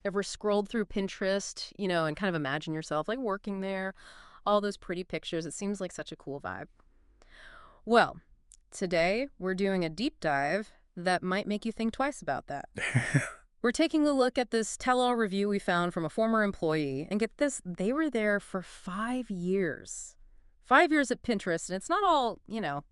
Ever scrolled through Pinterest, and kind of imagine yourself like working there, all those pretty pictures. It seems like such a cool vibe. Well, today we're doing a deep dive that might make you think twice about that. We're taking a look at this tell-all review we found from a former employee, and get this, they were there for 5 years. 5 years at Pinterest, and it's not all,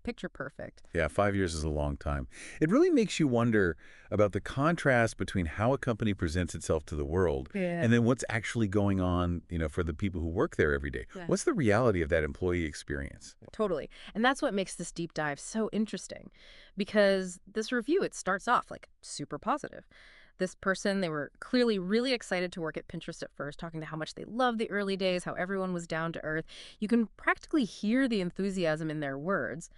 picture perfect. Yeah, 5 years is a long time. It really makes you wonder about the contrast between how a company presents itself to the world Yeah. and then what's actually going on, for the people who work there every day. Yeah. What's the reality of that employee experience? Totally. And that's what makes this deep dive so interesting. Because this review, it starts off like super positive. This person, they were clearly really excited to work at Pinterest at first, talking to how much they loved the early days, how everyone was down to earth. You can practically hear the enthusiasm in their words.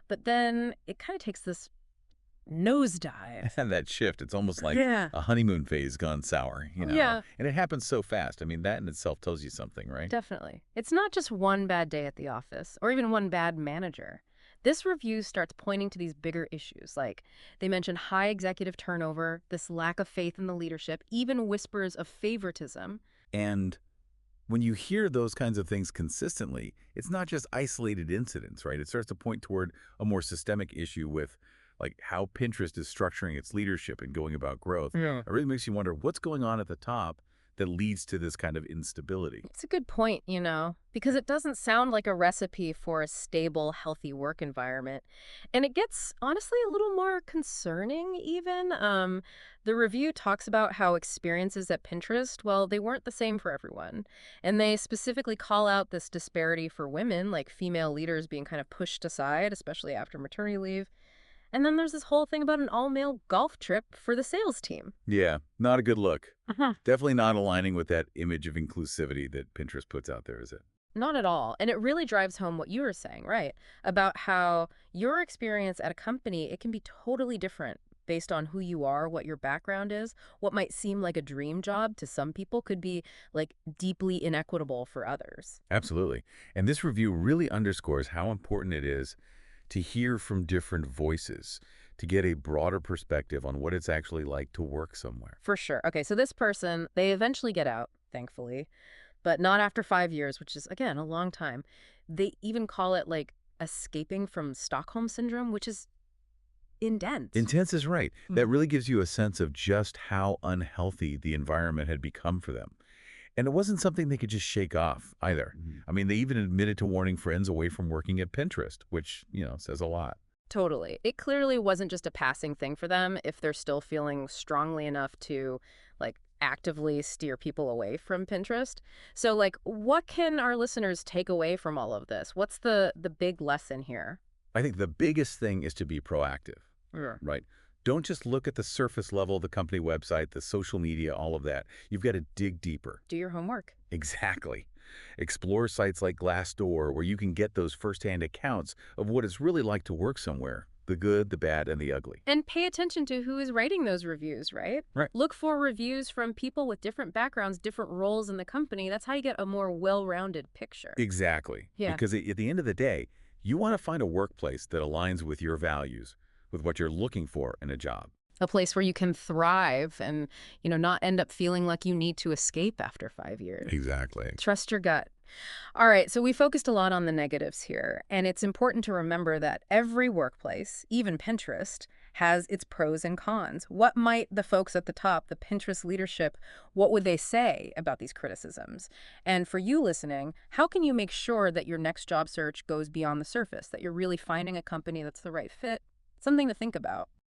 But then it kind of takes this nosedive. And that shift, it's almost like Yeah. a honeymoon phase gone sour. Yeah. And it happens so fast. I mean, that in itself tells you something, right? Definitely. It's not just one bad day at the office or even one bad manager. This review starts pointing to these bigger issues, like they mention high executive turnover, this lack of faith in the leadership, even whispers of favoritism. And when you hear those kinds of things consistently, it's not just isolated incidents, right? It starts to point toward a more systemic issue with like how Pinterest is structuring its leadership and going about growth. Yeah. It really makes you wonder what's going on at the top that leads to this kind of instability. It's a good point, because it doesn't sound like a recipe for a stable, healthy work environment. And it gets, honestly, a little more concerning, even. The review talks about how experiences at Pinterest, well, they weren't the same for everyone. And they specifically call out this disparity for women, like female leaders being kind of pushed aside, especially after maternity leave. And then there's this whole thing about an all-male golf trip for the sales team. Yeah, not a good look. Uh-huh. Definitely not aligning with that image of inclusivity that Pinterest puts out there, is it? Not at all. And it really drives home what you were saying, right? About how your experience at a company, it can be totally different based on who you are, what your background is. What might seem like a dream job to some people could be like deeply inequitable for others. Absolutely. And this review really underscores how important it is to hear from different voices, to get a broader perspective on what it's actually like to work somewhere. For sure. Okay, so this person, they eventually get out, thankfully, but not after 5 years, which is, again, a long time. They even call it like escaping from Stockholm syndrome, which is intense. Intense is right. That really gives you a sense of just how unhealthy the environment had become for them. And it wasn't something they could just shake off either. I mean, they even admitted to warning friends away from working at Pinterest, which, says a lot. Totally. It clearly wasn't just a passing thing for them if they're still feeling strongly enough to like actively steer people away from Pinterest. So like what can our listeners take away from all of this? What's the big lesson here? I think the biggest thing is to be proactive, Yeah. right? Don't just look at the surface level, the company website, the social media, all of that. You've got to dig deeper. Do your homework. Exactly. Explore sites like Glassdoor where you can get those firsthand accounts of what it's really like to work somewhere, the good, the bad, and the ugly. And pay attention to who is writing those reviews, right? Right. Look for reviews from people with different backgrounds, different roles in the company. That's how you get a more well-rounded picture. Exactly. Yeah. Because at the end of the day, you want to find a workplace that aligns with your values, with what you're looking for in a job. A place where you can thrive and, not end up feeling like you need to escape after 5 years. Exactly. Trust your gut. All right, so we focused a lot on the negatives here, and it's important to remember that every workplace, even Pinterest, has its pros and cons. What might the folks at the top, the Pinterest leadership, what would they say about these criticisms? And for you listening, how can you make sure that your next job search goes beyond the surface, that you're really finding a company that's the right fit? Something to think about.